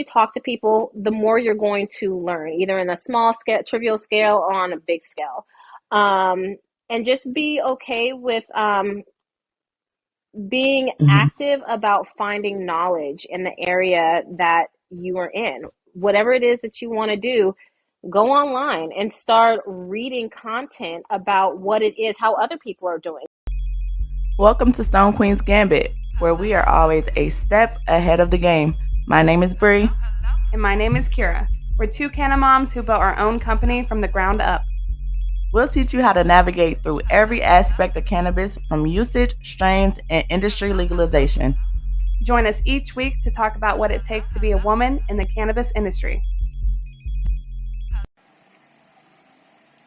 you talk to people, the more you're going to learn, either in a small scale, trivial scale, or on a big scale. Um, and just be okay with being Hmm. active about finding knowledge in the area that you are in. Whatever it is that you want to do, go online and start reading content about what it is, how other people are doing. Welcome to Stone Queen's Gambit, where we are always a step ahead of the game. My name is Bre. And my name is Kira. We're two Canna moms who built our own company from the ground up. We'll teach you how to navigate through every aspect of cannabis, from usage, strains, and industry legalization. Join us each week to talk about what it takes to be a woman in the cannabis industry.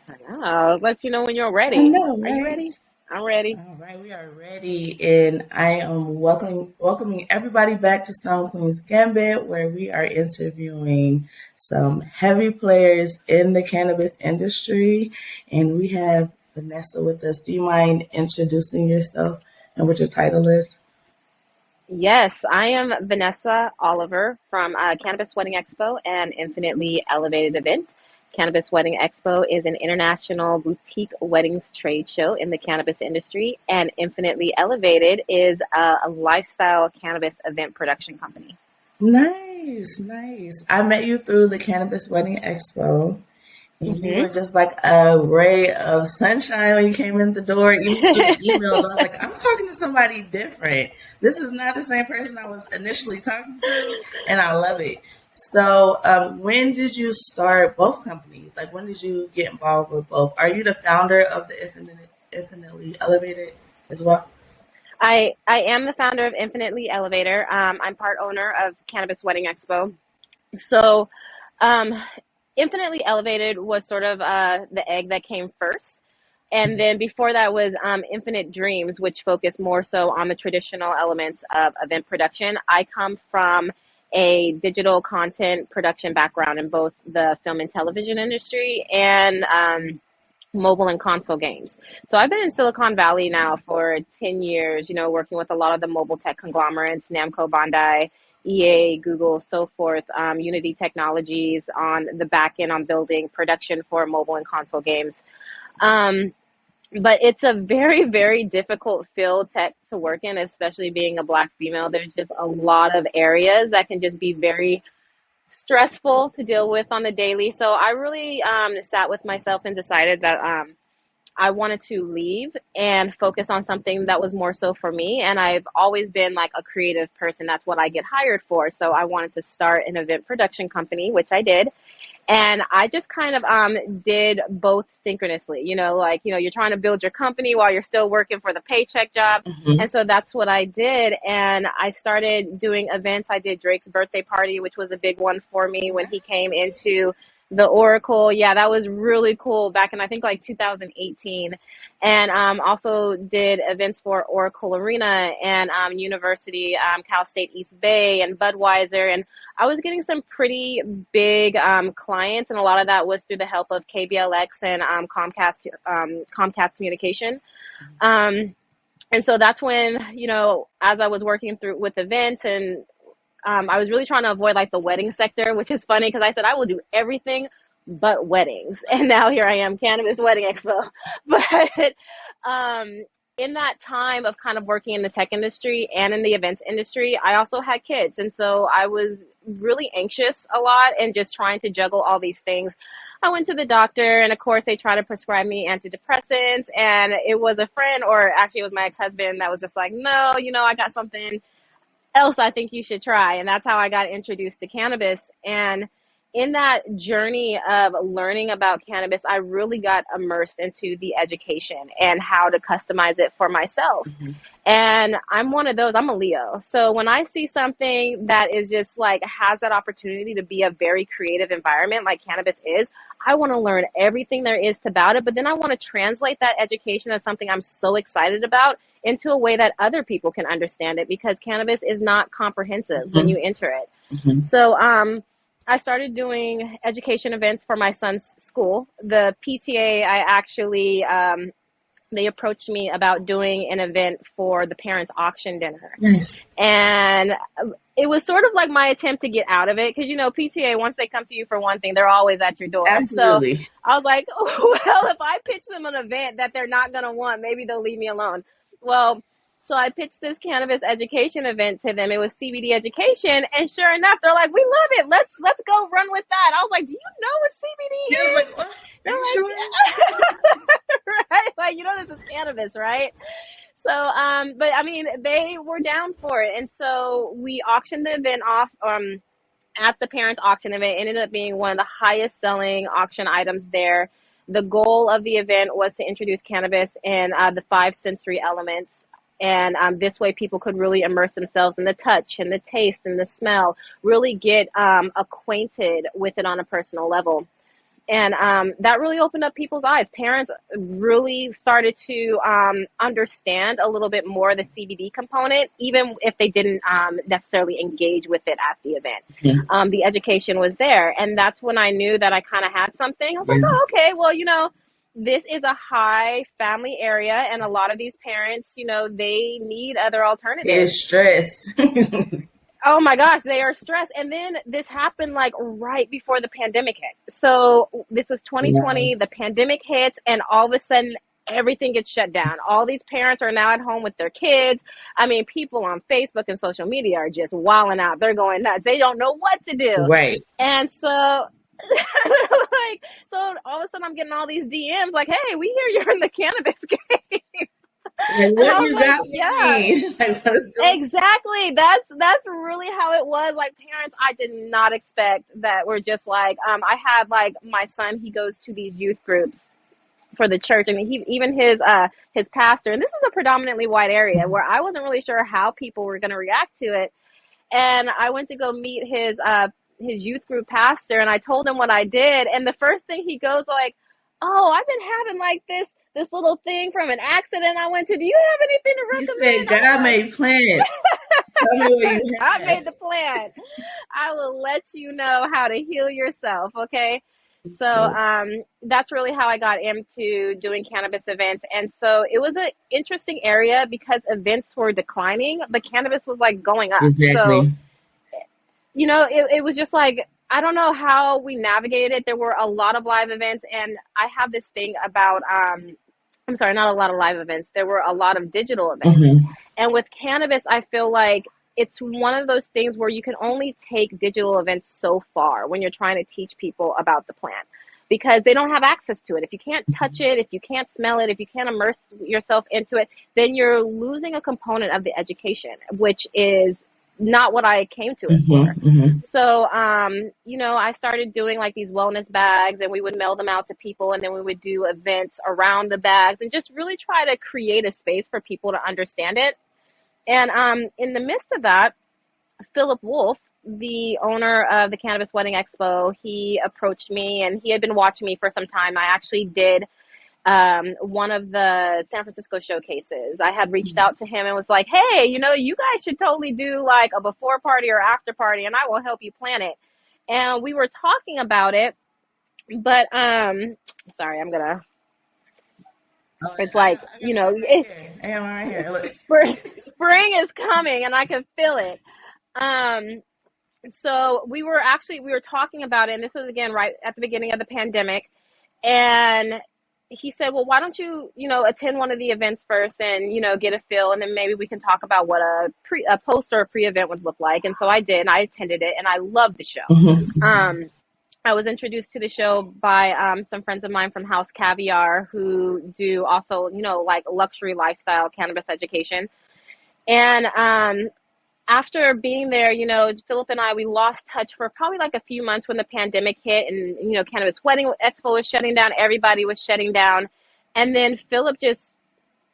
I know. Let you know when you're I ready. know, Are you right? ready? I'm ready. All right, we are ready, and I am welcoming everybody back to Stone Queen's Gambit, where we are interviewing some heavy players in the cannabis industry, and we have Vanessa with us. Do you mind introducing yourself and what your title is? Yes, I am Vanessa Oliver from Cannabis Wedding Expo and Infinitely Elevated event. Cannabis Wedding Expo is an international boutique weddings trade show in the cannabis industry, and Infinitely Elevated is a lifestyle cannabis event production company. Nice, nice. I met you through the Cannabis Wedding Expo. And you Hmm. were just like a ray of sunshine when you came in the door, even through the emails. I was like, I'm talking to somebody different. This is not the same person I was initially talking to, and I love it. So, when did you start both companies? Like, when did you get involved with both? Are you the founder of the Infinitely Elevated as well? I am the founder of Infinitely Elevator. I'm part owner of Cannabis Wedding Expo. So, um, Infinitely Elevated was sort of the egg that came first. And then before that was Infinite Dreams, which focused more so on the traditional elements of event production. I come from a digital content production background in both the film and television industry and mobile and console games. So I've been in Silicon Valley now for 10 years, working with a lot of the mobile tech conglomerates, Namco Bandai, EA, Google, so forth, Unity Technologies on the back end on building production for mobile and console games. Um, but it's a very, very difficult field tech to work in, especially being a Black female. There's just a lot of areas that can just be very stressful to deal with on the daily. So I really sat with myself and decided that I wanted to leave and focus on something that was more so for me. And I've always been like a creative person. That's what I get hired for. So I wanted to start an event production company, which I did. And I just kind of did both synchronously, you're trying to build your company while you're still working for the paycheck job. Hmm. And so that's what I did. And I started doing events. I did Drake's birthday party, which was a big one for me when he came into the Oracle. Yeah, that was really cool back in, I think, like 2018. And also did events for Oracle Arena and University, Cal State East Bay, and Budweiser. And I was getting some pretty big clients, and a lot of that was through the help of KBLX and Comcast Communication. Um, and so that's when, as I was working through with events, and I was really trying to avoid like the wedding sector, which is funny because I said I will do everything but weddings. And now here I am, Cannabis Wedding Expo. But um, in that time of kind of working in the tech industry and in the events industry, I also had kids. And so I was really anxious a lot and just trying to juggle all these things. I went to the doctor, and of course, they tried to prescribe me antidepressants. And it was a friend, or actually, it was my ex husband, that was just like, no, I got something else I think you should try. And that's how I got introduced to cannabis. And in that journey of learning about cannabis, I really got immersed into the education and how to customize it for myself. Hmm. And I'm one of those, I'm a Leo. So when I see something that is just like has that opportunity to be a very creative environment like cannabis is, I want to learn everything there is about it. But then I want to translate that education as something I'm so excited about into a way that other people can understand it, because cannabis is not comprehensive when Hmm. you enter it. Hmm. So I started doing education events for my son's school. The PTA, I actually they approached me about doing an event for the parents' auction dinner. Nice. And it was sort of like my attempt to get out of it because, PTA, once they come to you for one thing, they're always at your door. So Absolutely. I was like, oh, well, if I pitch them an event that they're not going to want, maybe they'll leave me alone. Well, so I pitched this cannabis education event to them. It was CBD education. And sure enough, they're like, we love it. Let's go run with that. I was like, do you know what CBD I is? was like, what? Are you sure? Right? Like, this is cannabis, right? So, but I mean, they were down for it. And so we auctioned the event off at the parents' auction event. It ended up being one of the highest selling auction items there. The goal of the event was to introduce cannabis and the 5 sensory elements. And this way people could really immerse themselves in the touch and the taste and the smell, really get acquainted with it on a personal level. And that really opened up people's eyes. Parents really started to understand a little bit more the CBD component, even if they didn't necessarily engage with it at the event. Yeah. The education was there. And that's when I knew that I kind of had something. I was like, oh, okay, well, this is a high family area. And a lot of these parents, they need other alternatives. It's stressed. Oh my gosh, they are stressed. And then this happened like right before the pandemic hit. So this was 2020, the pandemic hits, and all of a sudden everything gets shut down. All these parents are now at home with their kids. I mean, people on Facebook and social media are just wilding out. They're going nuts. They don't know what to do. Right. And so so all of a sudden I'm getting all these DMs like, hey, we hear you're in the cannabis game. Like, what you got for me? Exactly. That's really how it was. Like, parents, I did not expect that. We're just like, I had like my son, he goes to these youth groups for the church. I mean, even his pastor, and this is a predominantly white area where I wasn't really sure how people were going to react to it. And I went to go meet his youth group pastor, and I told him what I did. And the first thing he goes like, oh, I've been having like this little thing from an accident I went to. Do you have anything to recommend? He said, God made plans. Tell me what you have. God made the plan. I will let you know how to heal yourself, okay? So that's really how I got into doing cannabis events. And so it was an interesting area because events were declining, but cannabis was like going up. Exactly. So, it was just like, I don't know how we navigated it. There were a lot of live events, and I have this thing about, I'm sorry, not a lot of live events. There were a lot of digital events. Mm-hmm. And with cannabis, I feel like it's one of those things where you can only take digital events so far when you're trying to teach people about the plant, because they don't have access to it. If you can't touch it, if you can't smell it, if you can't immerse yourself into it, then you're losing a component of the education, which is not what I came to it for. Mm-hmm. So, I started doing like these wellness bags, and we would mail them out to people, and then we would do events around the bags and just really try to create a space for people to understand it. And in the midst of that, Philip Wolf, the owner of the Cannabis Wedding Expo, he approached me, and he had been watching me for some time. I actually did one of the San Francisco showcases. I had reached out to him and was like, hey, you guys should totally do like a before party or after party, and I will help you plan it. And we were talking about it, but sorry, I'm gonna. It's like, I am right here. Look. Spring is coming, and I can feel it. So we were talking about it, and this was again right at the beginning of the pandemic, and he said, well, why don't you, attend one of the events first and, get a feel, and then maybe we can talk about what a post or a pre-event would look like. And so I did, and I attended it, and I loved the show. Mm-hmm. I was introduced to the show by some friends of mine from House Caviar who do also, like luxury lifestyle cannabis education. And after being there, Philip and I, we lost touch for probably like a few months when the pandemic hit, and, Cannabis Wedding Expo was shutting down. Everybody was shutting down. And then Philip just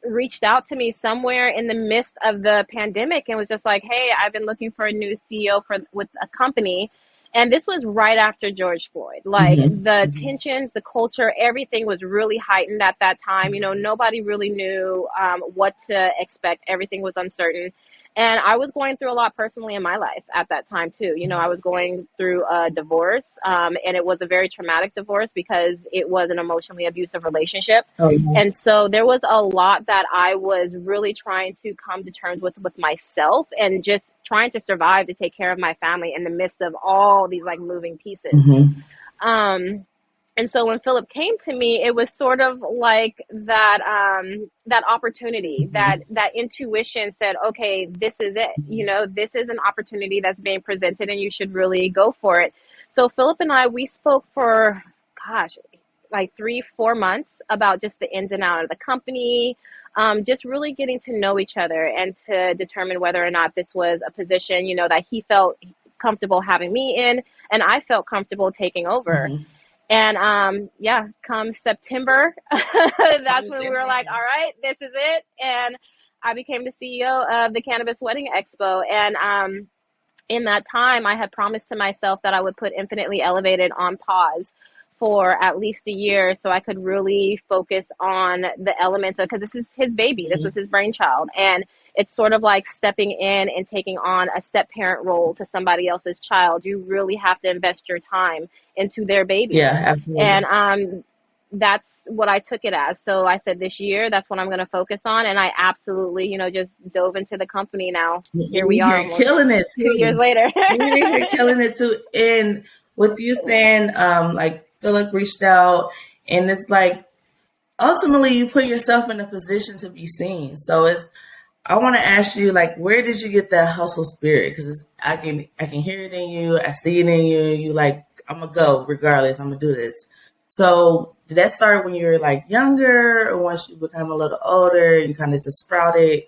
reached out to me somewhere in the midst of the pandemic and was just like, hey, I've been looking for a new CEO with a company. And this was right after George Floyd. Like the tensions, the culture, everything was really heightened at that time. Nobody really knew what to expect. Everything was uncertain. And I was going through a lot personally in my life at that time too. I was going through a divorce, and it was a very traumatic divorce because it was an emotionally abusive relationship. And so there was a lot that I was really trying to come to terms with myself, and just trying to survive to take care of my family in the midst of all these like moving pieces. Mm-hmm. And so when Philip came to me, it was sort of like that opportunity, Mm-hmm. that intuition said, okay, this is it. You know, this is an opportunity that's being presented and you should really go for it. So Philip and I, we spoke for, gosh, like 3-4 months about just the ins and outs of the company, just really getting to know each other and to determine whether or not this was a position, you know, that he felt comfortable having me in and I felt comfortable taking over. Mm-hmm. And yeah, come September, that's when we were like, all right, this is it. And I became the CEO of the Cannabis Wedding Expo. And in that time, I had promised to myself that I would put Infinitely Elevated on pause for at least a year so I could really focus on the elements of, because this is his baby, this was his brainchild. And it's sort of like stepping in and taking on a step parent role to somebody else's child. You really have to invest your time into their baby. Yeah, absolutely. And that's what I took it as. So I said this year, that's what I'm going to focus on. And I absolutely, you know, just dove into the company now. Here we are, almost killing it too. 2 years later. You're killing it too. And with you saying, like Philip reached out, and it's like ultimately you put yourself in a position to be seen. So I want to ask you, like, where did you get that hustle spirit? Because I can hear it in you, I see it in you. You like, I'm gonna go regardless. I'm gonna do this. So did that start when you were like younger, or once you become a little older, you kind of just sprouted?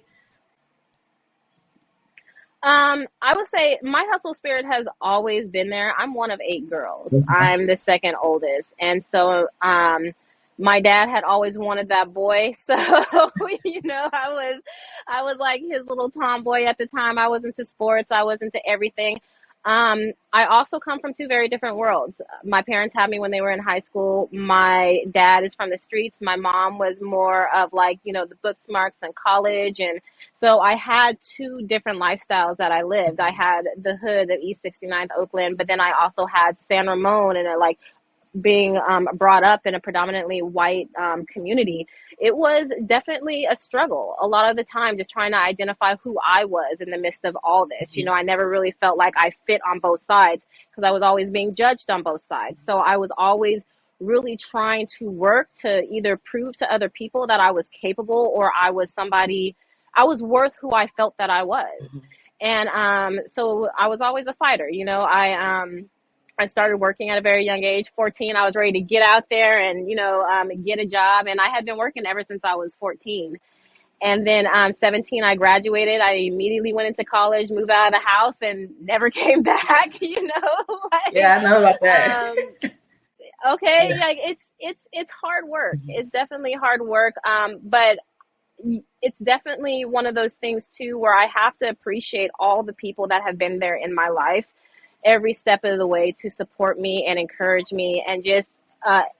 I would say my hustle spirit has always been there. I'm one of 8 girls. I'm the second oldest. And so, my dad had always wanted that boy. So, you know, I was like his little tomboy at the time. I was into sports. I was into everything. I also come from 2 very different worlds. My parents had me when they were in high school. My dad is from the streets. My mom was more of like, you know, the book smarts and college. And so I had 2 different lifestyles that I lived. I had the hood of East 69th Oakland, but then I also had San Ramon and like being brought up in a predominantly white community. It was definitely a struggle a lot of the time, just trying to identify who I was in the midst of all this. You know, I never really felt like I fit on both sides because I was always being judged on both sides. So I was always really trying to work to either prove to other people that I was capable or I was somebody, I was worth who I felt that I was. And so I was always a fighter. You know, I started working at a very young age. 14, I was ready to get out there and, you know, get a job. And I had been working ever since I was 14. And then 17, I graduated. I immediately went into college, moved out of the house, and never came back. You know, like, Yeah, I know about that. Okay, Yeah. like it's hard work. It's definitely hard work. But it's definitely one of those things too where I have to appreciate all the people that have been there in my life every step of the way to support me and encourage me and just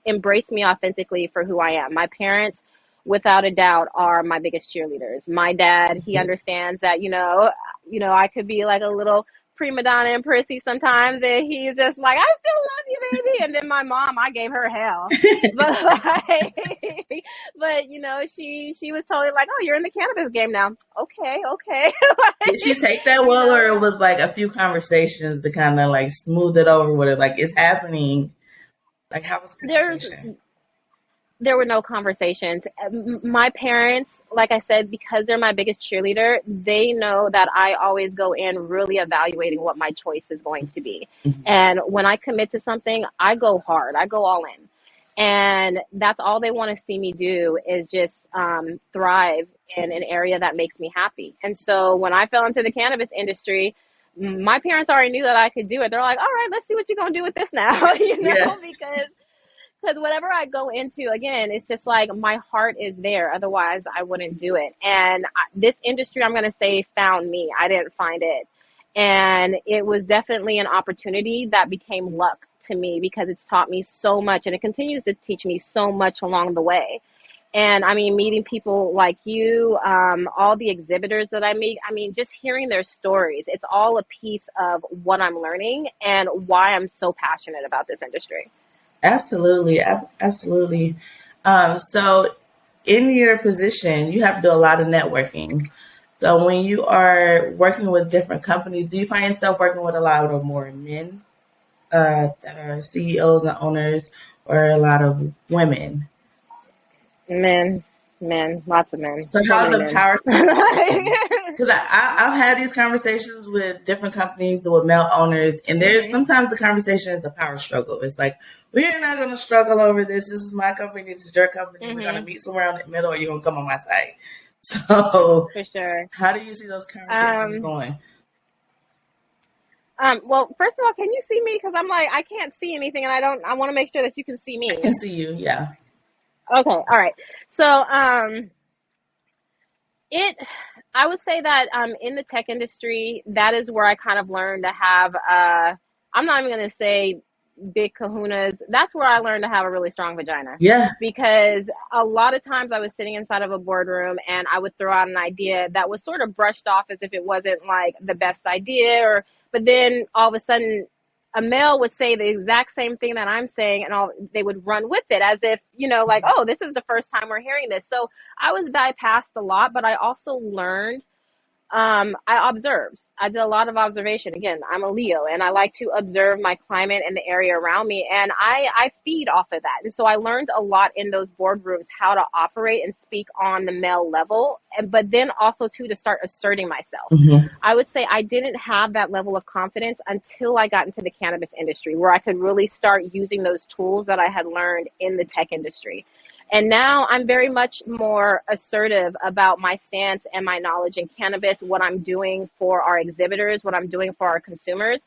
embrace me authentically for who I am. My parents, without a doubt, are my biggest cheerleaders. My dad, he understands that, you know, I could be like a little prima donna and prissy sometimes, and he's just like, I still love you, baby. And then my mom, I gave her hell, but like, but you know, she was totally like, oh, you're in the cannabis game now. Okay. Did she take that well, or it was like a few conversations to kind of like smooth it over with it? Like, it's happening. Like, how was communication? There were no conversations. My parents, like I said, because they're my biggest cheerleader, they know that I always go in really evaluating what my choice is going to be. And when I commit to something, I go hard. I go all in. And that's all they want to see me do is just thrive in an area that makes me happy. And so when I fell into the cannabis industry, my parents already knew that I could do it. They're like, all right, let's see what you're going to do with this now, you know, Yeah. because whatever I go into, again, it's just like my heart is there. Otherwise, I wouldn't do it. And this industry, I'm going to say, found me. I didn't find it. And it was definitely an opportunity that became luck to me because it's taught me so much. And it continues to teach me so much along the way. And I mean, meeting people like you, all the exhibitors that I meet, I mean, just hearing their stories, it's all a piece of what I'm learning and why I'm so passionate about this industry. Absolutely. So in your position, you have to do a lot of networking. So when you are working with different companies, do you find yourself working with a lot of more men that are CEOs and owners, or a lot of women? Men, lots of men, So so how's many the men. power? Because I've had these conversations with different companies with male owners, and there's sometimes the conversation is the power struggle. It's like, we're not going to struggle over this. This is my company. This is your company. We're going to meet somewhere in the middle, or you're going to come on my side. So For sure. how do you see those conversations going? Well, first of all, can you see me? Because I'm like, I can't see anything, and I want to make sure that you can see me. I can see you, yeah. Okay, all right. So, I would say that in the tech industry, that is where I kind of learned to have, I'm not even going to say big kahunas. That's where I learned to have a really strong vagina. Yeah. Because a lot of times I was sitting inside of a boardroom and I would throw out an idea that was sort of brushed off as if it wasn't like the best idea, but then all of a sudden a male would say the exact same thing that I'm saying, and they would run with it as if, like, oh, this is the first time we're hearing this. So I was bypassed a lot, but I also learned. I observed. I did a lot of observation. Again, I'm a Leo, and I like to observe my climate and the area around me, and I feed off of that. And so I learned a lot in those boardrooms how to operate and speak on the male level, but then also too to start asserting myself. I would say I didn't have that level of confidence until I got into the cannabis industry, where I could really start using those tools that I had learned in the tech industry. And now I'm very much more assertive about my stance and my knowledge in cannabis, what I'm doing for our exhibitors, what I'm doing for our consumers.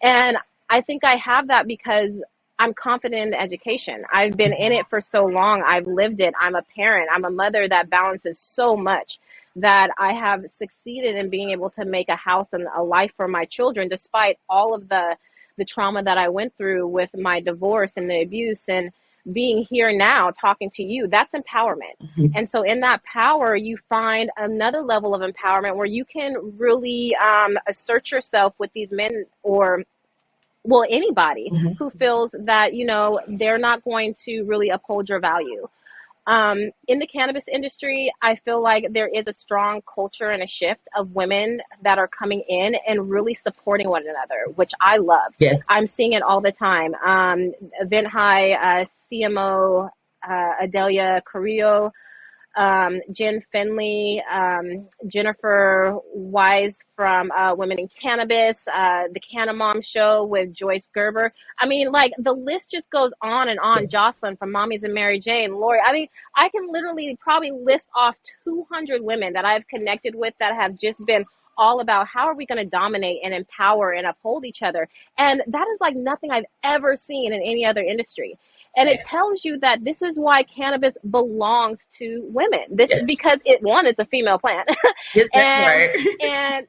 And I think I have that because I'm confident in the education. I've been in it for so long. I've lived it. I'm a parent. I'm a mother that balances so much, that I have succeeded in being able to make a house and a life for my children, despite all of the trauma that I went through with my divorce and the abuse. And being here now talking to you, that's empowerment. And so in that power, you find another level of empowerment where you can really assert yourself with these men, or well, anybody who feels that, they're not going to really uphold your value. In the cannabis industry, I feel like there is a strong culture and a shift of women that are coming in and really supporting one another, which I love. Yes. I'm seeing it all the time. Event High, CMO, Adelia Carrillo, Jen Finley, Jennifer Wise from Women in Cannabis, the Canna Mom Show with Joyce Gerber. I mean, like, the list just goes on and on. Jocelyn from Mommies and Mary Jane, Lori. I mean, I can literally probably list off 200 women that I've connected with that have just been all about how are we going to dominate and empower and uphold each other. And that is like nothing I've ever seen in any other industry. And it tells you that this is why cannabis belongs to women. This is because it's a female plant. And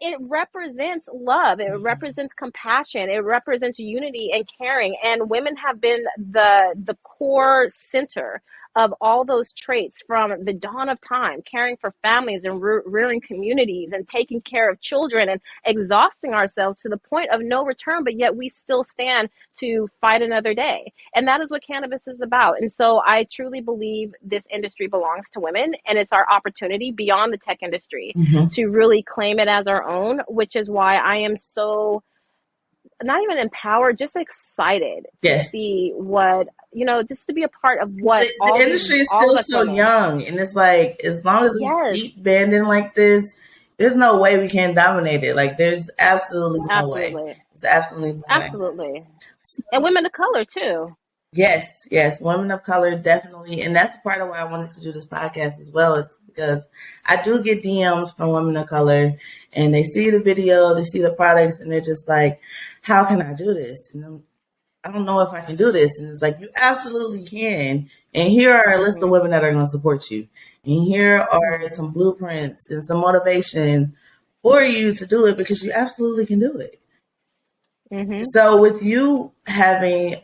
it represents love. It represents compassion. It represents unity and caring. And women have been the core center of all those traits from the dawn of time, caring for families and rearing communities and taking care of children and exhausting ourselves to the point of no return, but yet we still stand to fight another day. And that is what cannabis is about. And so I truly believe this industry belongs to women, and it's our opportunity beyond the tech industry to really claim it as our own, which is why I am so not even empowered, just excited to see what, just to be a part of what the industry is still so young. And it's like, as long as we keep bending like this, there's no way we can dominate it. Like, there's absolutely no way. It's absolutely no way. And women of color too. Yes, women of color, definitely. And that's part of why I wanted to do this podcast as well, is because I do get DMs from women of color, and they see the videos, they see the products, and they're just like, how can I do this? And I don't know if I can do this. And it's like, you absolutely can. And here are a list of women that are going to support you. And here are some blueprints and some motivation for you to do it, because you absolutely can do it. So with you having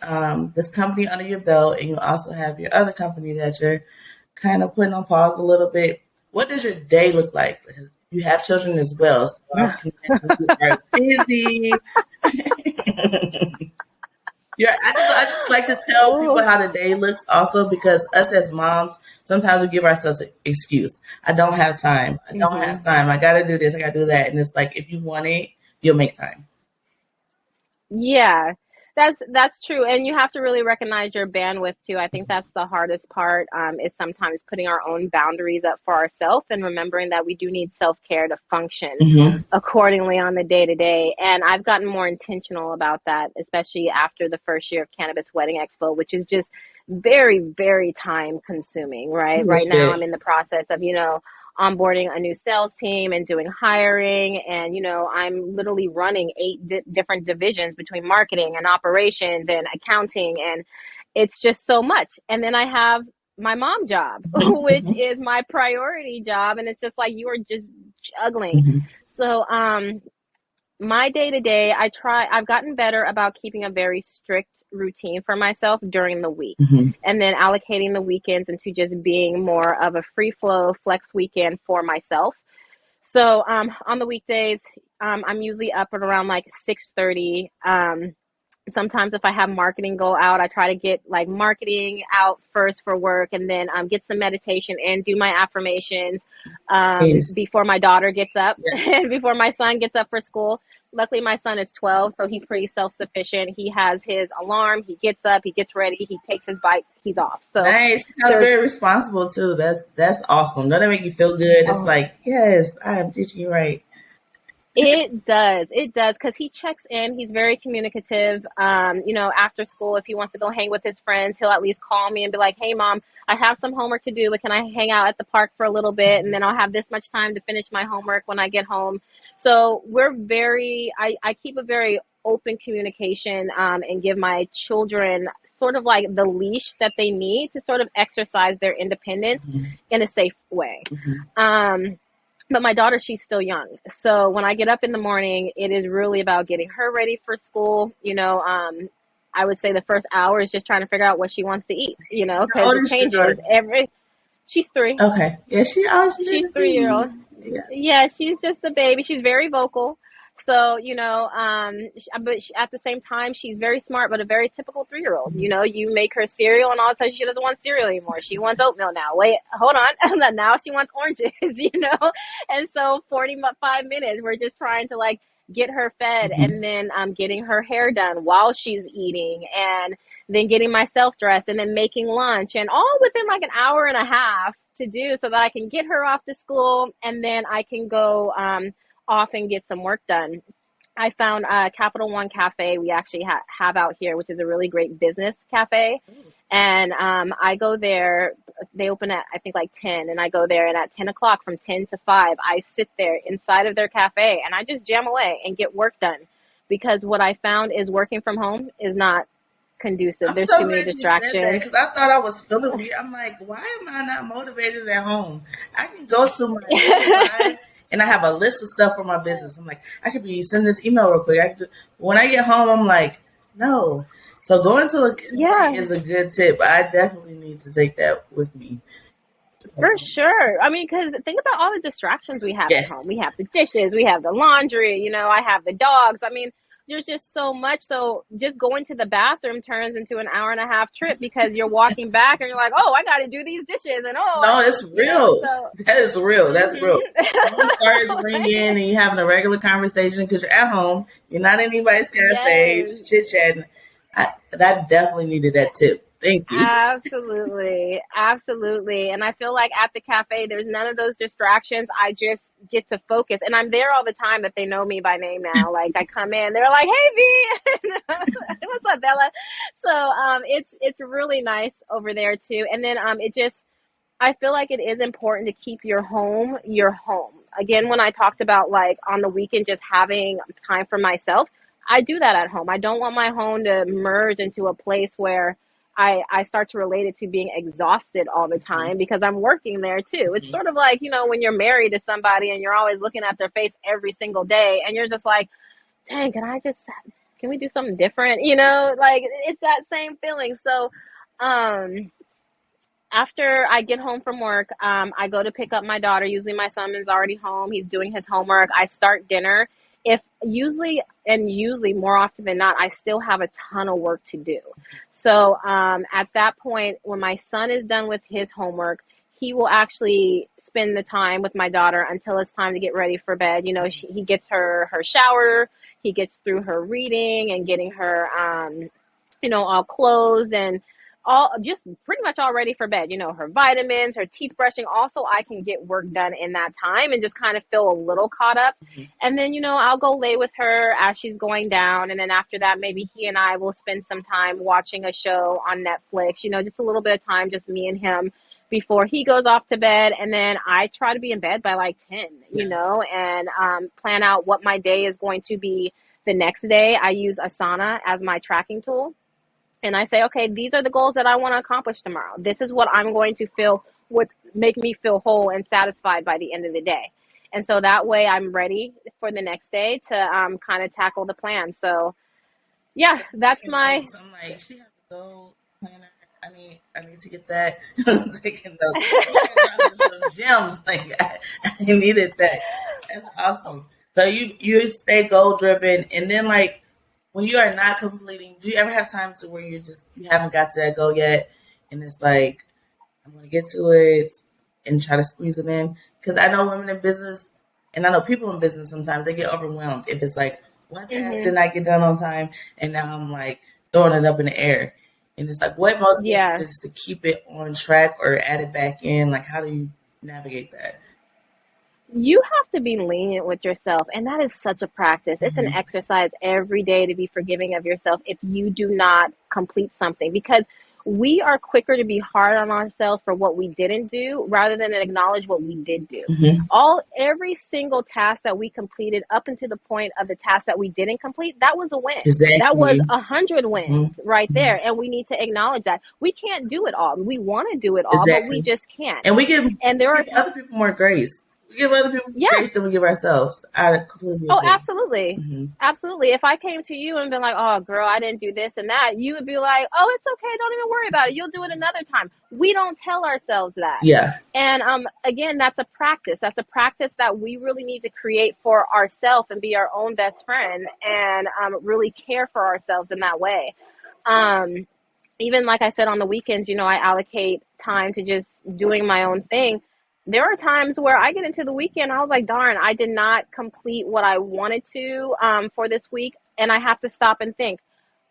this company under your belt, and you also have your other company that you're kind of putting on pause a little bit, what does your day look like? Because you have children as well, so I'm busy. I just like to tell people how the day looks also, because us as moms, sometimes we give ourselves an excuse. I don't have time. I don't have time. I got to do this. I got to do that. And it's like, if you want it, you'll make time. Yeah, that's true, and you have to really recognize your bandwidth too. I think that's the hardest part, is sometimes putting our own boundaries up for ourselves and remembering that we do need self-care to function Mm-hmm. accordingly on the day to day. And I've gotten more intentional about that, especially after the first year of Cannabis Wedding Expo, which is just very, very time consuming, right? Right now, I'm in the process of, onboarding a new sales team and doing hiring. And, I'm literally running 8 different divisions between marketing and operations and accounting. And it's just so much. And then I have my mom job, which is my priority job. And it's just like, you are just juggling. Mm-hmm. So, my day to day, I've gotten better about keeping a very strict routine for myself during the week, Mm-hmm. and then allocating the weekends into just being more of a free flow flex weekend for myself. So on the weekdays, I'm usually up at around like 6:30. Sometimes if I have marketing go out, I try to get like marketing out first for work, and then get some meditation and do my affirmations before my daughter gets up and before my son gets up for school. Luckily, my son is 12, so he's pretty self-sufficient. He has his alarm. He gets up. He gets ready. He takes his bike. He's off. So nice. Sounds very responsible too. That's awesome. Doesn't it make you feel good? It's like, yes, I am teaching you right. It does, because he checks in. He's very communicative. After school, if he wants to go hang with his friends, he'll at least call me and be like, "Hey, Mom, I have some homework to do, but can I hang out at the park for a little bit? And then I'll have this much time to finish my homework when I get home." So I keep a very open communication, and give my children sort of like the leash that they need to sort of exercise their independence in a safe way. But my daughter, she's still young. So when I get up in the morning, it is really about getting her ready for school. I would say the first hour is just trying to figure out what she wants to eat, because it changes she's 3. Okay. Yeah, she's 3-year-old. Yeah, she's just a baby. She's very vocal. So, but at the same time, she's very smart, but a very typical 3-year-old. You make her cereal and all of a sudden she doesn't want cereal anymore. She wants oatmeal now. Wait, hold on. Now she wants oranges, And so 45 minutes, we're just trying to like get her fed, and then getting her hair done while she's eating, and then getting myself dressed, and then making lunch, and all within like an hour and a half to do, so that I can get her off to school, and then I can go off and get some work done. I found Capital One Cafe we actually have out here, which is a really great business cafe. And I go there. They open at, I think, like 10, and I go there, and at 10 o'clock from 10 to 5, I sit there inside of their cafe, and I just jam away and get work done. Because what I found is working from home is not conducive. There's too many distractions. Because I thought I was feeling weird. I'm like, why am I not motivated at home? I can go to my and I have a list of stuff for my business. I'm like, I could be sending this email real quick. When I get home, I'm like, no. So going to a cafe is a good tip. I definitely need to take that with me. For sure. I mean, because think about all the distractions we have at home. We have the dishes, we have the laundry, I have the dogs. I mean, there's just so much. So just going to the bathroom turns into an hour and a half trip, because you're walking back and you're like, oh, I got to do these dishes. And no, it's real. That is real. That's real. When starts ringing and you're having a regular conversation because you're at home, you're not in anybody's cafe, chit chatting. I definitely needed that tip. Thank you. Absolutely. And I feel like at the cafe, there's none of those distractions. I just get to focus, and I'm there all the time that they know me by name now. Like I come in, they're like, "Hey, V," what's up, Bella? So it's really nice over there too. And then I feel like it is important to keep your home. Again, when I talked about like on the weekend just having time for myself, I do that at home. I don't want my home to merge into a place where I start to relate it to being exhausted all the time, because I'm working there too. It's sort of like, when you're married to somebody and you're always looking at their face every single day, and you're just like, dang, can we do something different? Like it's that same feeling. So, after I get home from work, I go to pick up my daughter. Usually my son is already home. He's doing his homework. I start dinner. Usually more often than not, I still have a ton of work to do. So at that point, when my son is done with his homework, he will actually spend the time with my daughter until it's time to get ready for bed. You know, he gets her shower, he gets through her reading and getting her, you know, all clothed and all just pretty much all ready for bed. You know, her vitamins, her teeth brushing. Also, I can get work done in that time and just kind of feel a little caught up. And then, you know, I'll go lay with her as she's going down. And then after that, maybe he and I will spend some time watching a show on Netflix, you know, just a little bit of time, just me and him before he goes off to bed. And then I try to be in bed by like 10, you know, and plan out what my day is going to be the next day. I use Asana as my tracking tool. And I say, okay, these are the goals that I want to accomplish tomorrow. This is what I'm going to feel would make me feel whole and satisfied by the end of the day. And so that way I'm ready for the next day to kind of tackle the plan. So yeah, that's my. So I'm like, she has a goal planner. I need to get that. I'm taking notes. Some gems. Like I needed that. That's awesome. So you stay goal driven, and then like when you are not completing, do you ever have times where you haven't got to that goal yet, and it's like I'm going to get to it and try to squeeze it in? Because I know women in business, and I know people in business sometimes they get overwhelmed if it's like one task did not get done on time, and now I'm like throwing it up in the air. And it's like, what motivates is to keep it on track or add it back in? Like, how do you navigate that? You have to be lenient with yourself. And that is such a practice. It's an exercise every day to be forgiving of yourself if you do not complete something, because we are quicker to be hard on ourselves for what we didn't do rather than acknowledge what we did do. Every single task that we completed up until the point of the task that we didn't complete, that was a win. Exactly. That was 100 wins right there. And we need to acknowledge that. We can't do it all. We want to do it all, but we just can't. And we give other people more grace. We give other people grace than we give ourselves. I completely agree. Absolutely. Absolutely. If I came to you and been like, oh, girl, I didn't do this and that, you would be like, oh, it's okay. Don't even worry about it. You'll do it another time. We don't tell ourselves that. Yeah. And again, that's a practice. That's a practice that we really need to create for ourselves and be our own best friend and really care for ourselves in that way. Even like I said, on the weekends, you know, I allocate time to just doing my own thing. There are times where I get into the weekend, I was like, darn, I did not complete what I wanted to for this week. And I have to stop and think,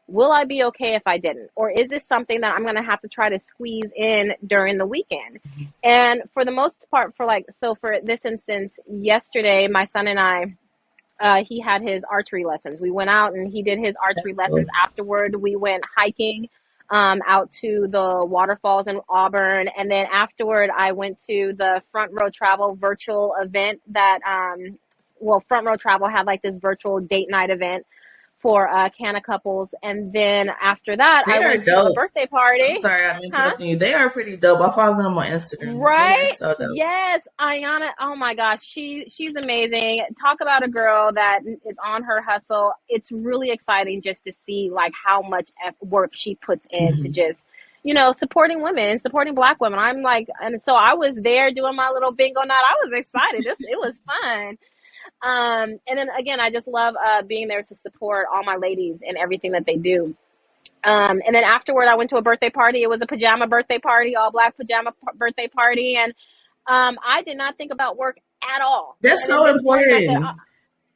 will I be okay if I didn't? Or is this something that I'm going to have to try to squeeze in during the weekend? And for the most part, for this instance, yesterday, my son and I, he had his archery lessons. We went out and he did his archery lessons. Afterward, we went hiking out to the waterfalls in Auburn. And then afterward, I went to the Front Row Travel virtual event that, Front Row Travel had like this virtual date night event for Canna couples. And then after that, I went to a birthday party. I'm sorry, I'm interrupting you. They are pretty dope. I follow them on Instagram. Right? So dope. Yes. Ayana, oh my gosh, she's amazing. Talk about a girl that is on her hustle. It's really exciting just to see like how much work she puts into just, you know, supporting women and supporting Black women. I'm like, and so I was there doing my little bingo night. I was excited. It was fun. And then again, I just love being there to support all my ladies and everything that they do. And then afterward, I went to a birthday party. It was a pajama birthday party, all Black pajama birthday party. And I did not think about work at all. That's so important.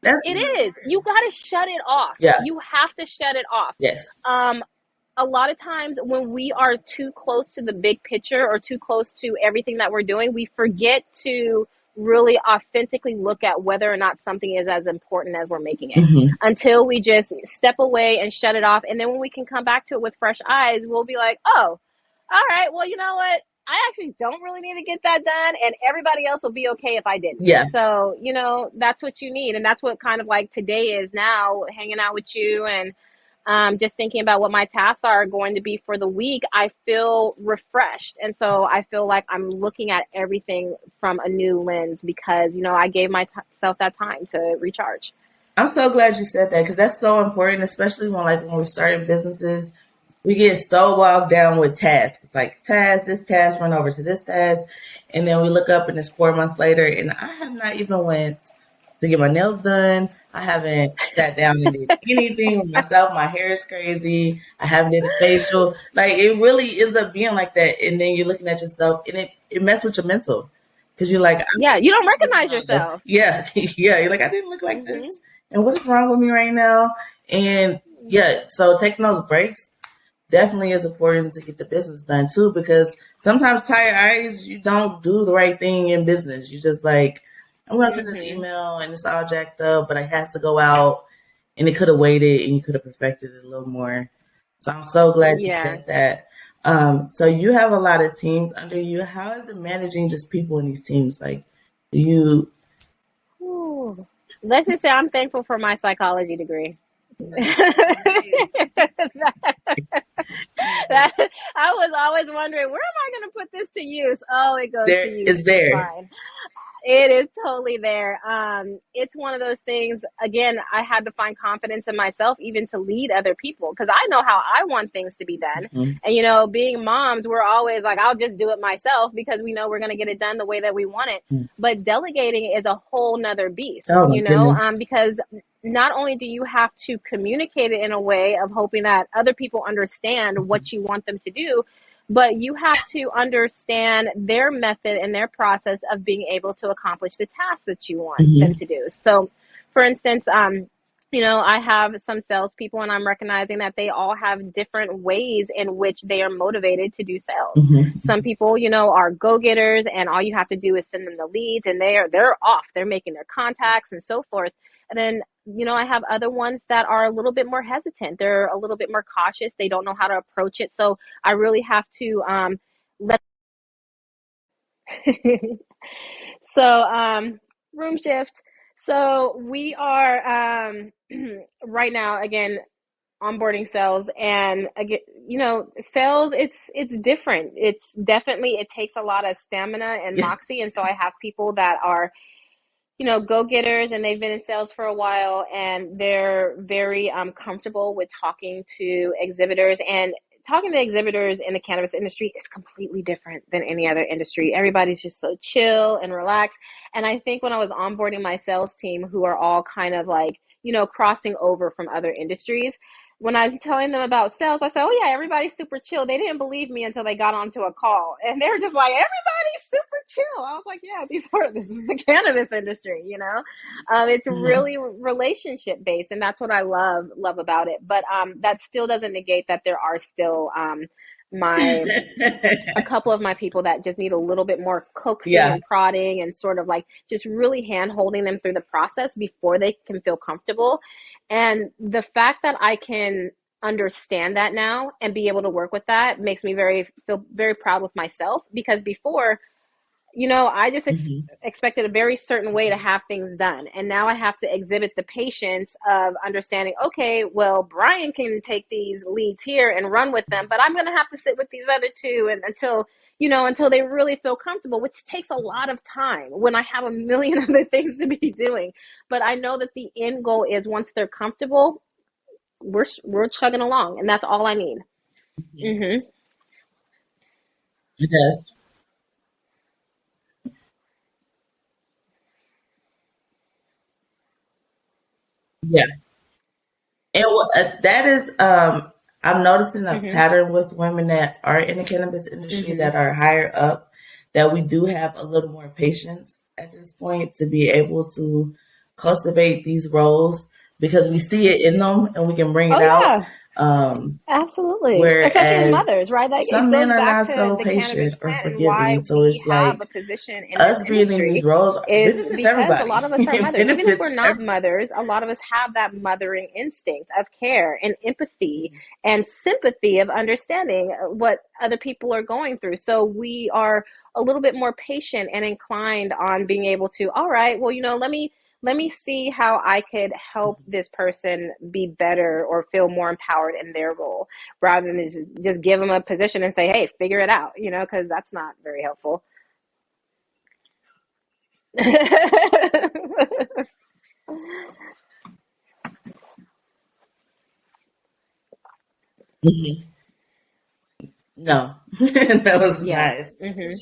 It is. You got to shut it off. Yeah. You have to shut it off. Yes. A lot of times when we are too close to the big picture or too close to everything that we're doing, we forget to really authentically look at whether or not something is as important as we're making it until we just step away and shut it off. And then when we can come back to it with fresh eyes, we'll be like, oh, all right, well, you know what? I actually don't really need to get that done. And everybody else will be okay if I didn't. Yeah. So, you know, that's what you need. And that's what kind of like today is now, hanging out with you and just thinking about what my tasks are going to be for the week. I feel refreshed. And so I feel like I'm looking at everything from a new lens because, you know, I gave myself that time to recharge. I'm so glad you said that because that's so important, especially when we're starting businesses, we get so bogged down with tasks. It's like this task, run over to this task. And then we look up and it's 4 months later and I have not even went to get my nails done. I haven't sat down and did anything with myself. My hair is crazy. I haven't did a facial. Like, it really ends up being like that. And then you're looking at yourself, and it messes with your mental. Because you're like, Yeah, you don't recognize yourself. yeah, yeah. You're like, I didn't look like Mm-hmm. this. And what is wrong with me right now? And yeah, so taking those breaks definitely is important to get the business done too, because sometimes tired eyes, you don't do the right thing in business. You just like, I'm going to send this Mm-hmm. email and it's all jacked up, but it has to go out, and it could have waited and you could have perfected it a little more. So I'm so glad you Yeah. said that. So you have a lot of teams under you. How is it managing just people in these teams? Like, do you? Ooh. Let's just say I'm thankful for my psychology degree. Nice. That, I was always wondering, where am I going to put this to use? Oh, it goes There to use is just there. fine. It is totally there. It's one of those things. Again, I had to find confidence in myself, even to lead other people, because I know how I want things to be done. Mhm. And being moms, we're always like, I'll just do it myself because we know we're going to get it done the way that we want it. But delegating is a whole nother beast, Oh my goodness. because not only do you have to communicate it in a way of hoping that other people understand what you want them to do, but you have to understand their method and their process of being able to accomplish the task that you want them Mm-hmm. to do. So, for instance, I have some salespeople, and I'm recognizing that they all have different ways in which they are motivated to do sales. Mm-hmm. Some people, are go-getters, and all you have to do is send them the leads, and they're off. They're making their contacts and so forth. And then, I have other ones that are a little bit more hesitant. They're a little bit more cautious. They don't know how to approach it. So I really have to let. So, room shift. So we are right now again onboarding sales, and again, sales. It's different. It's definitely, it takes a lot of stamina and Yes. moxie, and so I have people that are go-getters, and they've been in sales for a while, and they're very comfortable with talking to exhibitors. And talking to exhibitors in the cannabis industry is completely different than any other industry. Everybody's just so chill and relaxed. And I think when I was onboarding my sales team, who are all kind of like, crossing over from other industries, when I was telling them about sales, I said, "Oh yeah, everybody's super chill." They didn't believe me until they got onto a call, and they were just like, "Everybody's super chill." I was like, "Yeah, this is the cannabis industry, It's Mm-hmm. really relationship based, and that's what I love about it. But that still doesn't negate that there are still my a couple of my people that just need a little bit more coaxing Yeah. and prodding, and sort of like just really hand holding them through the process before they can feel comfortable. And the fact that I can understand that now and be able to work with that makes me feel very proud with myself, because before, I just Mm-hmm. expected a very certain way to have things done. And now I have to exhibit the patience of understanding, okay, well, Brian can take these leads here and run with them, but I'm going to have to sit with these other two, and until they really feel comfortable, which takes a lot of time when I have a million other things to be doing. But I know that the end goal is, once they're comfortable, we're chugging along, and that's all I need. Mm-hmm. It does. Yeah. And that is, I'm noticing a Mm-hmm. pattern with women that are in the cannabis industry Mm-hmm. that are higher up, that we do have a little more patience at this point to be able to cultivate these roles, because we see it in them and we can bring it Oh out. yeah. Um, Absolutely. Especially as Whereas mothers, right? Like, it some men goes are back not to so the cannabis patient or plant, and why forgiving. So we it's have a like position in this us being in these industry roles is benefits because a lot everybody. of us are It mothers. Even if benefits we're not everybody. mothers, a lot of us have that mothering instinct of care and empathy and sympathy, of understanding what other people are going through. So we are a little bit more patient and inclined on being able to, all right, well, let me see how I could help this person be better or feel more empowered in their role, rather than just give them a position and say, "Hey, figure it out," because that's not very helpful. Mhm. No, that was Yeah. nice. Hmm.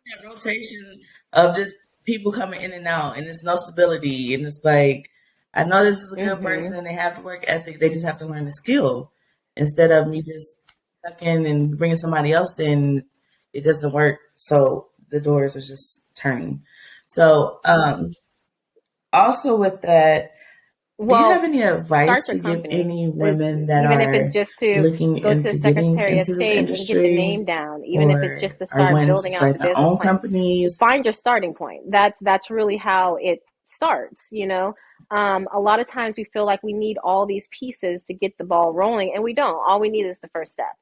That rotation of just people coming in and out, and there's no stability, and it's like, I know this is a good Mm-hmm. person, they have the work ethic, they just have to learn the skill. Instead of me just in and bringing somebody else in, it doesn't work. So the doors are just turning. So also with that, do you have Well, any advice start your to give company, any women that even if it's are just to looking go to the into getting Secretary of into this State and get the industry, name down, even if it's or just to are start wanting to building out the start their business own plan. companies? Find your starting point. That's really how it starts, you know. A lot of times we feel like we need all these pieces to get the ball rolling, and we don't. All we need is the first step.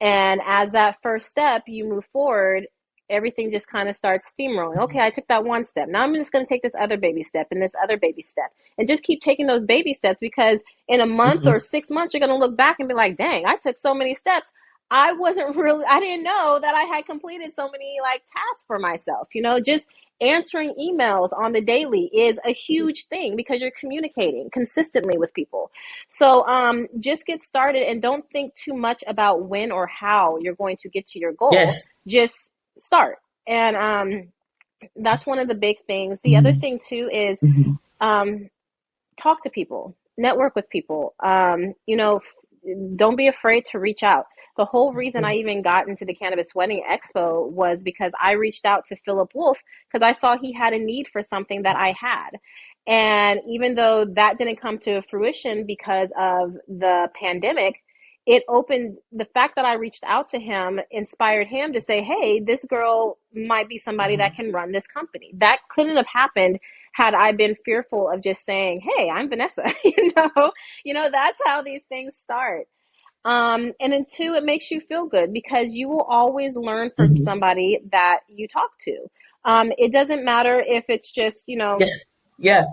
And as that first step, you move forward, everything just kind of starts steamrolling. Okay, I took that one step. Now I'm just going to take this other baby step and this other baby step, and just keep taking those baby steps, because in a month Mm-hmm. or 6 months, you're going to look back and be like, dang, I took so many steps. I didn't know that I had completed so many like tasks for myself. You know, just answering emails on the daily is a huge thing because you're communicating consistently with people. So just get started and don't think too much about when or how you're going to get to your goal. Yes. Just start. And that's one of the big things. The other Mm-hmm. thing too is Mm-hmm. um, talk to people, network with people. You know, don't be afraid to reach out. The whole reason I even got into the Cannabis Wedding Expo was because I reached out to Philip Wolf because I saw he had a need for something that I had. And even though that didn't come to fruition because of the pandemic, it opened the fact that I reached out to him, inspired him to say, hey, this girl might be somebody that can run this company. That couldn't have happened had I been fearful of just saying, hey, I'm Vanessa. That's how these things start. And then two, it makes you feel good because you will always learn from Mm-hmm. somebody that you talk to. It doesn't matter if it's just, Yeah. Yeah.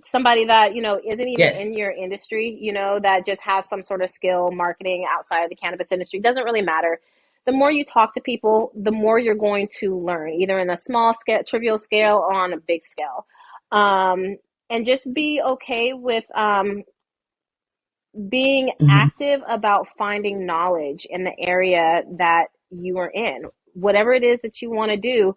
somebody that, isn't even Yes. in your industry, that just has some sort of skill marketing outside of the cannabis industry. It doesn't really matter. The more you talk to people, the more you're going to learn, either in a small scale, trivial scale, or on a big scale. And just be okay with being Mm-hmm. active about finding knowledge in the area that you are in. Whatever it is that you want to do,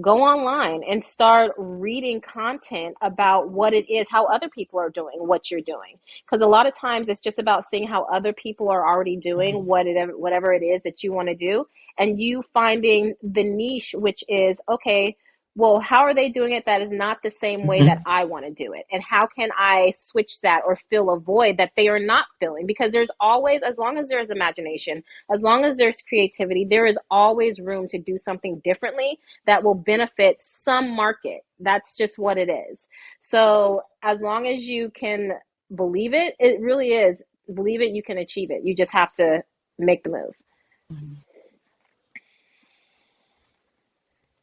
go online and start reading content about what it is, how other people are doing what you're doing. Because a lot of times it's just about seeing how other people are already doing whatever it is that you want to do, and you finding the niche, which is, okay, well, how are they doing it that is not the same way that Mm-hmm. I want to do it? And how can I switch that or fill a void that they are not filling? Because there's always, as long as there is imagination, as long as there's creativity, there is always room to do something differently that will benefit some market. That's just what it is. So as long as you can believe it, it really is. Believe it, you can achieve it. You just have to make the move.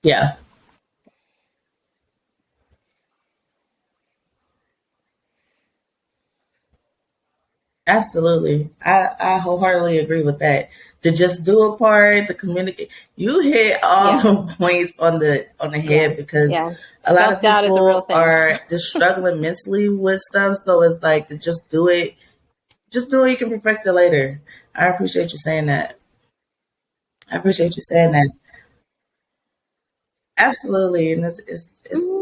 Yeah. Absolutely. I wholeheartedly agree with that. To just do a part, the communicate, you hit all Yeah, the points on the yeah, head, because yeah. a lot of Self-doubt is a real people thing. are just struggling mentally with stuff. So it's like, to just do it. Just do it. You can perfect it later. I appreciate you saying that. I appreciate you saying that. Absolutely. And it's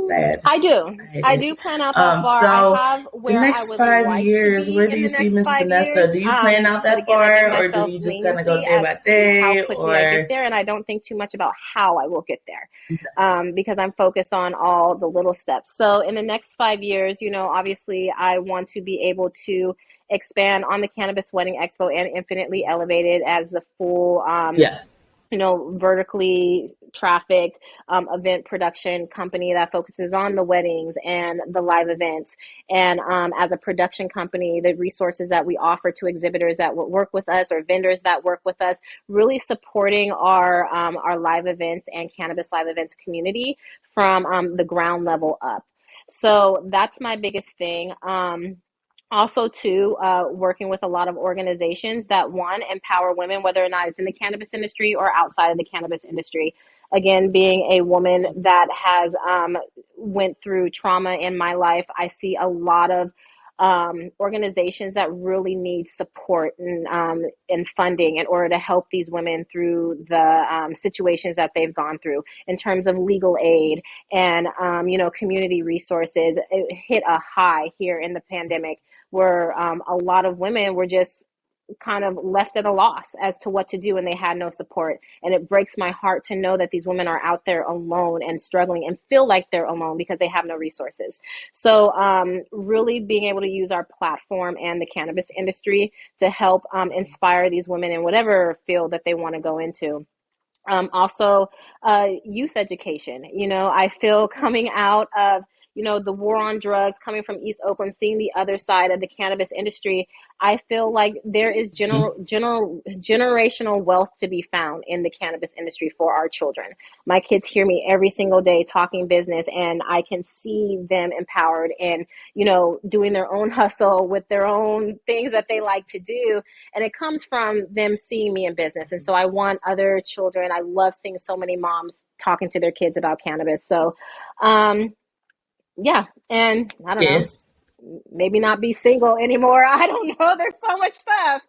sad. I do. I hate I it. do plan out that far. I So have the where I next would 5 like to years, be where do in you the see next Miss 5 years. Vanessa? Do you plan out But that again, I give far, or do myself you just kind of go leniency day as by to how day, quickly I get or there, and I don't think too much about how I will get there, because I'm focused on all the little steps. So in the next 5 years, obviously I want to be able to expand on the Cannabis Wedding Expo and Infinitely Elevated as the full yeah? vertically trafficked event production company that focuses on the weddings and the live events. And as a production company, the resources that we offer to exhibitors that work with us or vendors that work with us, really supporting our live events and cannabis live events community from the ground level up. So that's my biggest thing. Also too, working with a lot of organizations that, one, empower women, whether or not it's in the cannabis industry or outside of the cannabis industry. Again, being a woman that has went through trauma in my life, I see a lot of organizations that really need support and funding in order to help these women through the situations that they've gone through in terms of legal aid and, community resources. It hit a high here in the pandemic where a lot of women were just kind of left at a loss as to what to do and they had no support. And it breaks my heart to know that these women are out there alone and struggling and feel like they're alone because they have no resources. So really being able to use our platform and the cannabis industry to help inspire these women in whatever field that they want to go into. Also, youth education. I feel coming out of the war on drugs, coming from East Oakland, seeing the other side of the cannabis industry, I feel like there is generational wealth to be found in the cannabis industry for our children. My kids hear me every single day talking business, and I can see them empowered and, doing their own hustle with their own things that they like to do. And it comes from them seeing me in business. And so I want other children. I love seeing so many moms talking to their kids about cannabis. So, yeah, and I don't know, maybe not be single anymore. I don't know. There's so much stuff.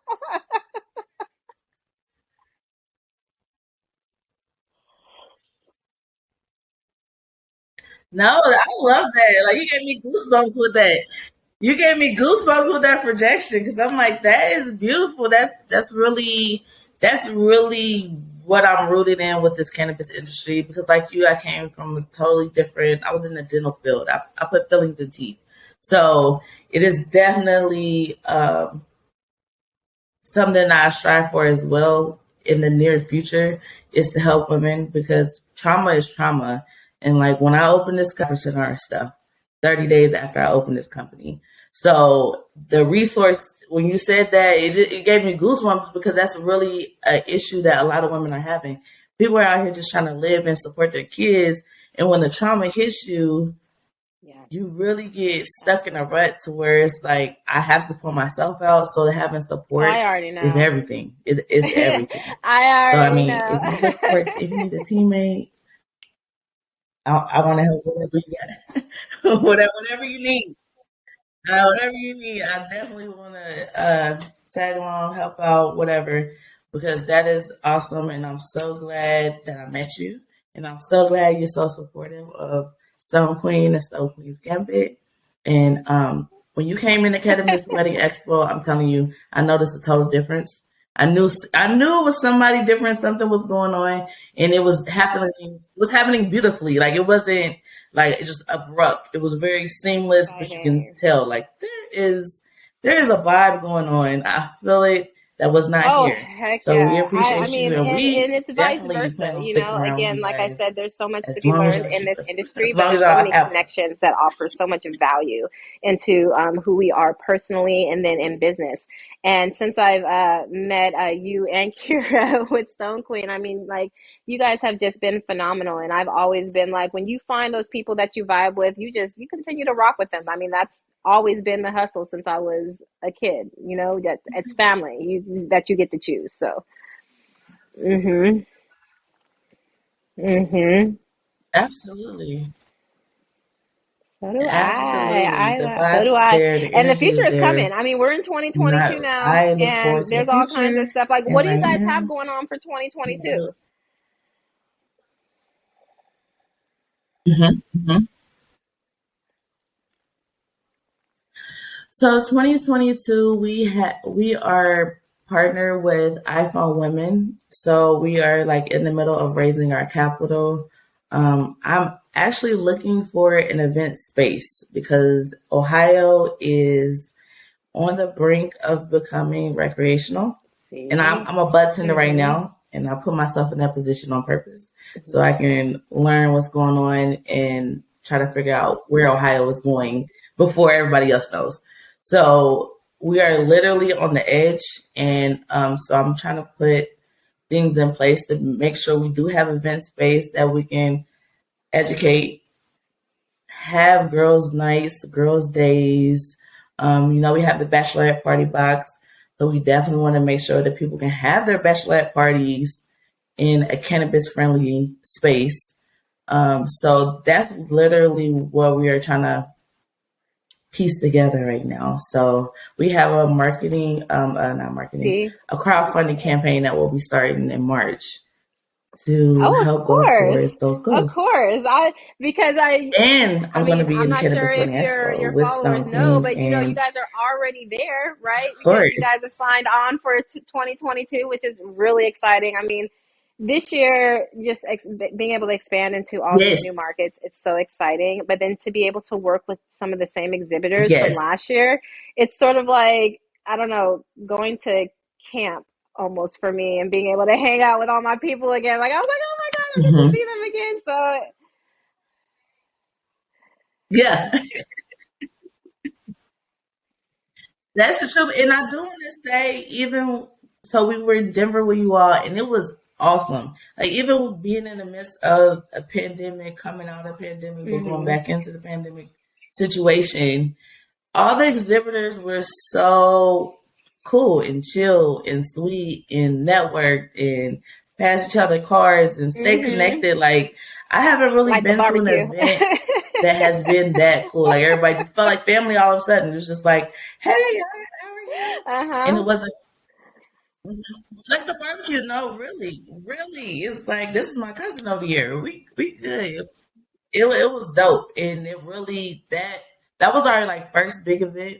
No, I love that. Like, you gave me goosebumps with that. You gave me goosebumps with that projection because I'm like, that is beautiful. That's really what I'm rooted in with this cannabis industry. Because like you, I came from a totally different. I was in the dental field. I put fillings in teeth, so it is definitely something that I strive for as well in the near future is to help women because trauma is trauma. And like when I opened this company, our stuff 30 days after I opened this company. So the resource, when you said that, it gave me goosebumps because that's really an issue that a lot of women are having. People are out here just trying to live and support their kids. And when the trauma hits you, you really get stuck in a rut to where it's like, I have to pull myself out. So having support is everything. It's everything. Know. If you need a teammate, I want to help whatever you got. whatever you need. Whatever you need, I definitely want to tag along, help out, whatever, because that is awesome. And I'm so glad that I met you. And I'm so glad you're so supportive of Stone Queen and Stone Queen's Gambit. And when you came in the Cannabis Wedding Expo, I'm telling you, I noticed a total difference. I knew it was somebody different. Something was going on, and it was happening. It was happening beautifully. Like it wasn't like just abrupt. It was very seamless, but you can tell like there is a vibe going on. I feel it. That was not here. Heck so yeah. we appreciate you, and it's vice versa. Again, like I said, there's so much to be learned in this industry, but there's so many connections that offer so much value into who we are personally and then in business. And since I've met you and Kira with Stone Queen, I mean, like you guys have just been phenomenal. And I've always been like, when you find those people that you vibe with, you continue to rock with them. I mean, that's always been the hustle since I was a kid, that it's family that you get to choose. So, absolutely. So do Absolutely. so do I. And the future is there. coming. I mean, we're in 2022 now, and there's all kinds of stuff. Like, what do you guys have going on for 2022? So 2022, we are partnered with iPhone Women. So we are like in the middle of raising our capital. I'm actually looking for an event space because Ohio is on the brink of becoming recreational. And I'm a bartender right now, and I put myself in that position on purpose so I can learn what's going on and try to figure out where Ohio is going before everybody else knows. So we are literally on the edge, and so I'm trying to put things in place to make sure we do have event space that we can educate, have girls' nights, girls' days. We have the bachelorette party box, so we definitely want to make sure that people can have their bachelorette parties in a cannabis-friendly space. So that's literally what we are trying to piece together right now. So we have a marketing, not marketing, a crowdfunding campaign that will be starting in March to help go towards those goals. Of course. And I'm going to be I'm in not Cannabis sure if Wedding Expo your with followers Stone know, Queen, but you know, you and guys are already there, right? of Because course, you guys have signed on for 2022, which is really exciting. I mean, this year, just being able to expand into all these new markets, it's so exciting. But then to be able to work with some of the same exhibitors from last year, it's sort of like, I don't know, going to camp almost for me, and being able to hang out with all my people again. Like, I was like, oh my God, I get to see them again. So yeah, that's the truth. And I do want to say, even so, we were in Denver with you all, and it was awesome. Like, even being in the midst of a pandemic, coming out of the pandemic, but going back into the pandemic situation, all the exhibitors were so cool and chill and sweet and networked and pass each other cards and stay connected. Like, I haven't really been to an event that has been that cool. Like, everybody just felt like family all of a sudden. It was just like, hey, how are you? And it wasn't like the barbecue. No, really. It's like, this is my cousin over here. We good. It was dope. And it really, that was our like first big event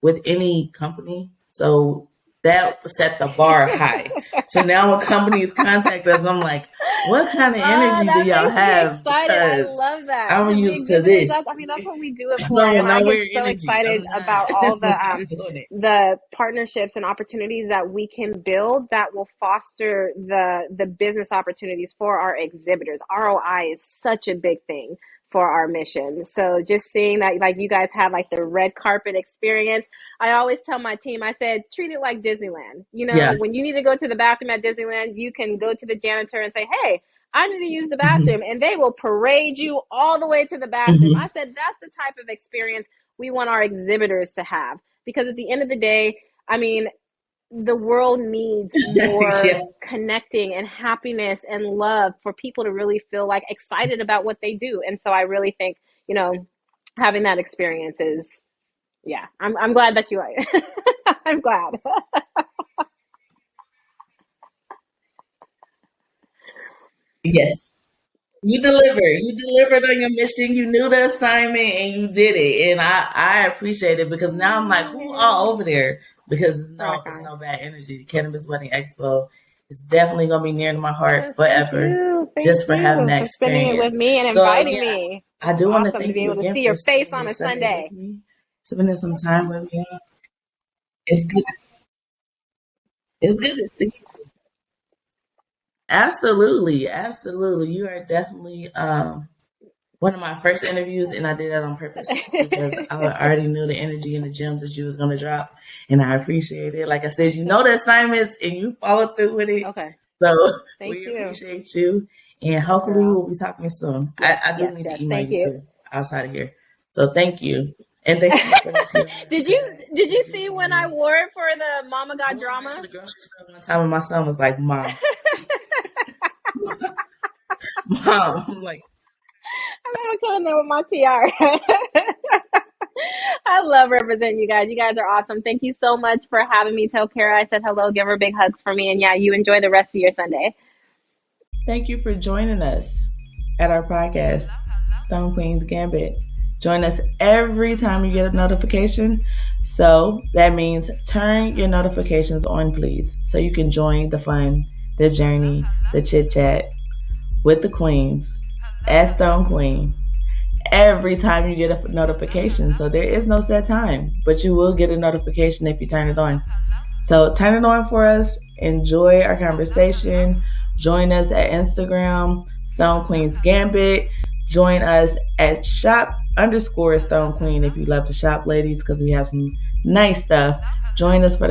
with any company. So that set the bar high. So now when companies contact us, I'm like, what kind of energy do y'all have? Excited. I love that. I'm used to this. That's what we do it for. And I get so excited about all the partnerships and opportunities that we can build that will foster the business opportunities for our exhibitors. ROI is such a big thing for our mission. So just seeing that, like, you guys had like the red carpet experience. I always tell my team, I said, treat it like Disneyland. You know, when you need to go to the bathroom at Disneyland, you can go to the janitor and say, hey, I need to use the bathroom, and they will parade you all the way to the bathroom. I said, that's the type of experience we want our exhibitors to have, because at the end of the day, I mean, the world needs more connecting and happiness and love for people to really feel like excited about what they do. And so I really think, you know, having that experience is, I'm glad that you like it. I'm glad. Yes. You delivered on your mission. You knew the assignment and you did it. And I appreciate it, because now I'm like, who all over there? Because it's no bad energy. The Cannabis Wedding Expo is definitely going to be near to my heart forever. Just for having that experience. Spending it with me and inviting me. I do want to thank you again. To be able to see your face on a Sunday. Spending some time with me. It's good. It's good to see you. Absolutely. You are definitely one of my first interviews, and I did that on purpose because I already knew the energy and the gems that you was going to drop, and I appreciate it. Like I said, you know the assignments, and you follow through with it. Okay. So we appreciate you, and hopefully we'll be talking soon. Yes, I do need to email you too outside of here. So thank you. And thank you for the Did you see when I wore it for the Mama Got Drama? I went to the grocery store one time and my son was like, Mom. Mom, I'm like, I remember coming there with my tiara. I love representing you guys. You guys are awesome. Thank you so much for having me. Tell Kara I said hello. Give her big hugs for me. And you enjoy the rest of your Sunday. Thank you for joining us at our podcast, Stone Queen's Gambit. Join us every time you get a notification. So that means turn your notifications on, please, so you can join the fun, the journey, the chit chat with the queens at Stone Queen every time you get a notification. So there is no set time, but you will get a notification if you turn it on. So turn it on for us. Enjoy our conversation. Join us at Instagram, Stone Queen's Gambit. Join us at shop_Stone Queen if you love to shop, ladies, because we have some nice stuff. Join us for the